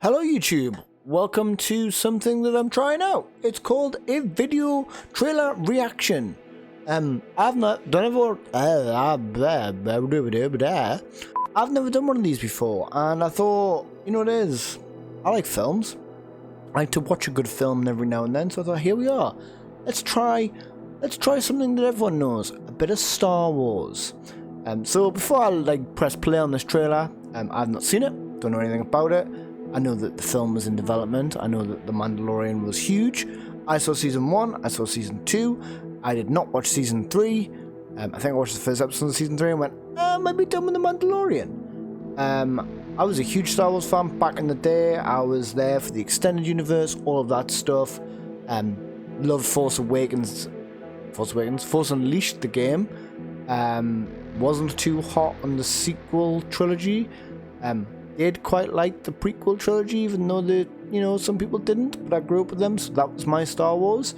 Hello YouTube, welcome to something that I'm trying out. It's called a video trailer reaction. I've never done one of these before, and I thought, you know what it is, I like films. I like to watch a good film every now and then, so I thought, here we are. Let's try something that everyone knows, a bit of Star Wars. So before I press play on this trailer, I've not seen it, don't know anything about it. I know that the film was in development. I know that The Mandalorian was huge. I saw season 1, I saw season 2. I did not watch season 3. I think I watched the first episode of season 3 and went, I might be done with The Mandalorian. I was a huge Star Wars fan back in the day. I was there for the extended universe, all of that stuff. Loved Force Unleashed, the game. Wasn't too hot on the sequel trilogy. Did quite like the prequel trilogy, even though some people didn't, but I grew up with them, so that was my Star Wars.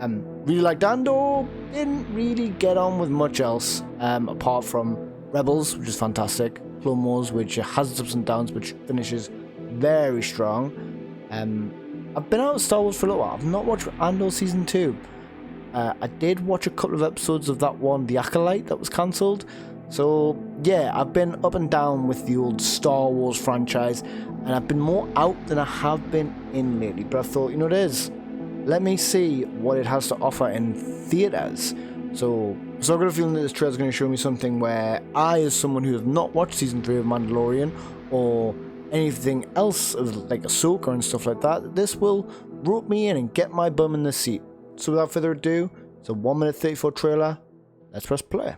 Really liked Andor, didn't really get on with much else, apart from Rebels, which is fantastic, Clone Wars, which has its ups and downs, which finishes very strong. I've been out of Star Wars for a little while. I've not watched Andor Season 2. I did watch a couple of episodes of that one, The Acolyte, that was cancelled. So yeah, I've been up and down with the old Star Wars franchise, and I've been more out than I have been in lately. But I thought, you know what it is, let me see what it has to offer in theaters. So I've got a feeling that this trailer is going to show me something where I, as someone who has not watched season 3 of Mandalorian or anything else of like Ahsoka and stuff like that, this will rope me in and get my bum in the seat. So without further ado, it's a 1 minute 34 trailer. Let's press play.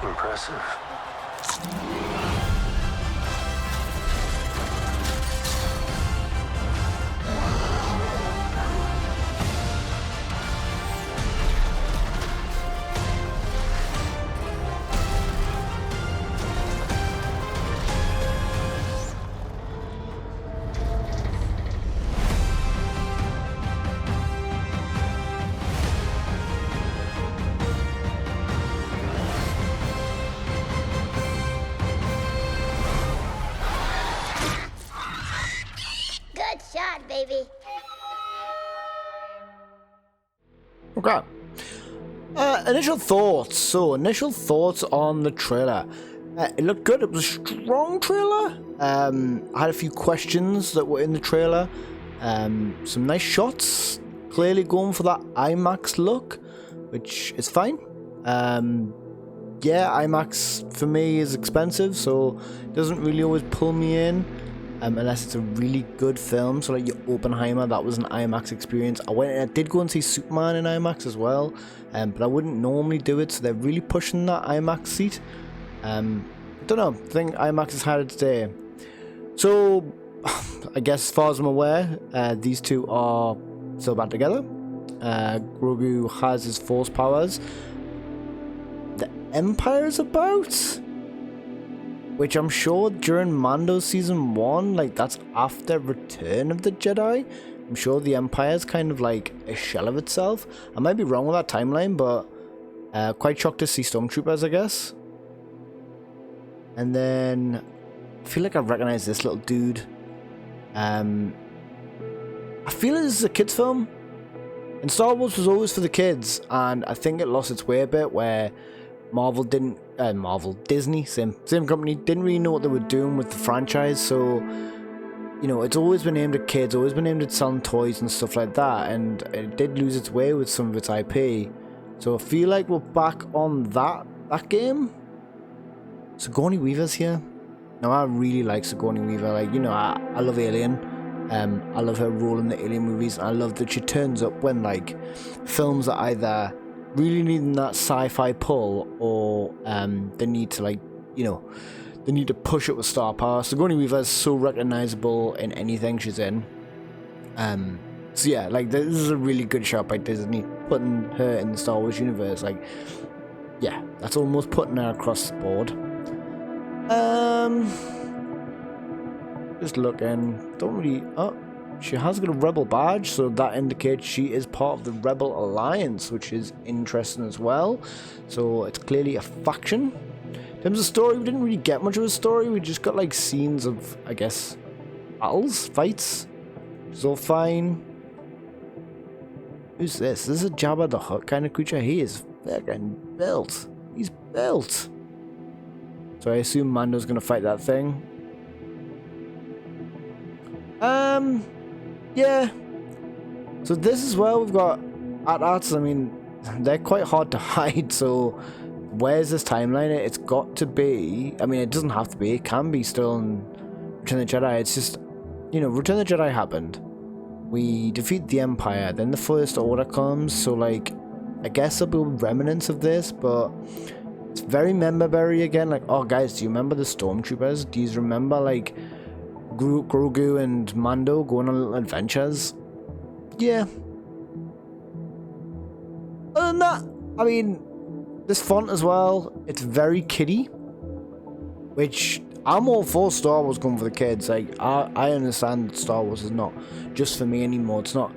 Impressive. Good shot, baby. Okay. Initial thoughts. So, initial thoughts on the trailer. It looked good. It was a strong trailer. I had a few questions that were in the trailer. Some nice shots. Clearly going for that IMAX look, which is fine. Yeah, IMAX for me is expensive, so it doesn't really always pull me in. Unless it's a really good film, so like your Oppenheimer, that was an IMAX experience. I did go and see Superman in IMAX as well, but I wouldn't normally do it, so they're really pushing that IMAX seat. I don't know, I think IMAX has had its day. So, I guess as far as I'm aware, these two are still back together. Grogu has his force powers. The Empire's about? Which I'm sure during Mando Season 1, like that's after Return of the Jedi. I'm sure the Empire's kind of like a shell of itself. I might be wrong with that timeline, but quite shocked to see Stormtroopers, I guess. And then I feel like I recognize this little dude. I feel this is a kids film. And Star Wars was always for the kids, and I think it lost its way a bit where Disney, same company, didn't really know what they were doing with the franchise, so you know, it's always been aimed at kids, always been aimed at selling toys and stuff like that, and it did lose its way with some of its IP. So I feel like we're back on that game. Sigourney Weaver's here. Now I really like Sigourney Weaver. Like, you know, I love Alien. I love her role in the Alien movies. I love that she turns up when like films are either really needing that sci-fi pull or they need to, like, you know, they need to push it with star power. Sigourney Weaver is so recognizable in anything she's in. So yeah, like, this is a really good shot by Disney putting her in the Star Wars universe. Like, yeah, that's almost putting her across the board. Just looking, don't really. Oh, she has got a Rebel badge, so that indicates she is part of the Rebel Alliance, which is interesting as well. So it's clearly a faction. In terms of story, we didn't really get much of a story. We just got like scenes of, I guess, battles, fights. It's all fine. Who's this? This is a Jabba the Hutt kind of creature. He is fucking built. He's built. So I assume Mando's gonna fight that thing. Yeah. So this is where we've got AT-ATs. I mean, they're quite hard to hide. So where's this timeline? It's got to be. I mean, it doesn't have to be. It can be still in Return of the Jedi. It's just, you know, Return of the Jedi happened. We defeat the Empire. Then the First Order comes. So like, I guess there'll be remnants of this, but it's very member-berry again. Like, oh guys, do you remember the Stormtroopers? Do you remember like Grogu and Mando going on little adventures? Yeah. Other than that, I mean, this font as well, it's very kiddie, which I'm all for Star Wars going for the kids. Like, I understand that Star Wars is not just for me anymore. It's not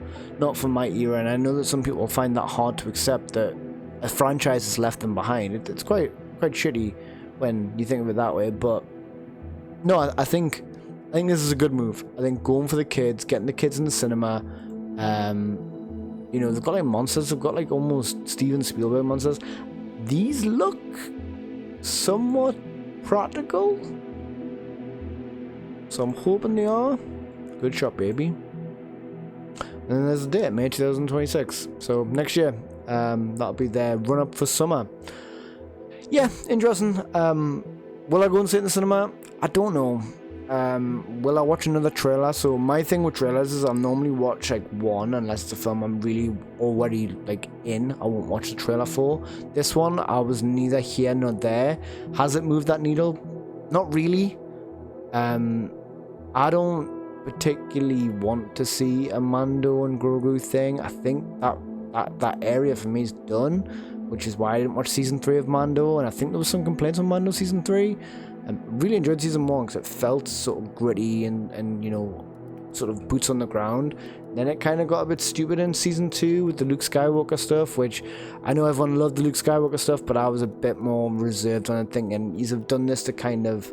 for my era, and I know that some people find that hard to accept, that a franchise has left them behind. It's quite shitty when you think of it that way, but no, I think this is a good move. I think going for the kids, getting the kids in the cinema. You know, they've got like monsters. They've got like almost Steven Spielberg monsters. These look somewhat practical, so I'm hoping they are. Good shot, baby. And then there's a date, May 2026. So next year, that'll be their run up for summer. Yeah, interesting. Will I go and see it in the cinema? I don't know. Will I watch another trailer? So my thing with trailers is I'll normally watch like one, unless it's a film I'm really already like in. I won't watch the trailer for. This one, I was neither here nor there. Has it moved that needle? Not really. I don't particularly want to see a Mando and Grogu thing. I think that area for me is done, which is why I didn't watch season 3 of Mando, and I think there was some complaints on Mando season 3. Really enjoyed season 1 because it felt sort of gritty and you know, sort of boots on the ground. Then it kind of got a bit stupid in season 2 with the Luke Skywalker stuff, which I know everyone loved the Luke Skywalker stuff, but I was a bit more reserved on it, thinking you've done this to kind of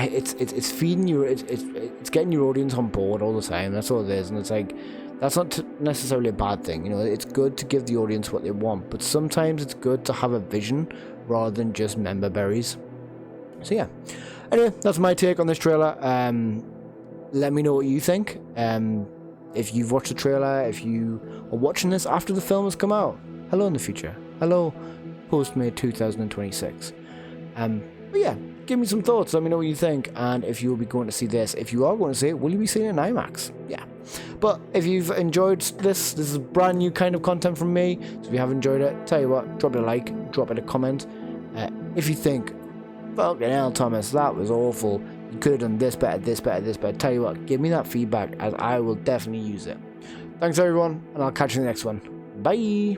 it's feeding you, it's getting your audience on board all the time. That's all it is, and it's like, that's not necessarily a bad thing. You know, it's good to give the audience what they want, but sometimes it's good to have a vision rather than just member berries. So yeah, anyway, that's my take on this trailer. Let me know what you think. If you've watched the trailer, if you are watching this after the film has come out, hello in the future, hello post May 2026. But yeah, give me some thoughts, let me know what you think, and if you'll be going to see this. If you are going to see it, will you be seeing it in IMAX? Yeah. But if you've enjoyed this is brand new kind of content from me, so if you have enjoyed it, tell you what, drop it a like, drop it a comment. If you think, fucking hell Thomas, that was awful, you could have done this better, this better, this better, tell you what, give me that feedback, as I will definitely use it. Thanks everyone, and I'll catch you in the next one. Bye!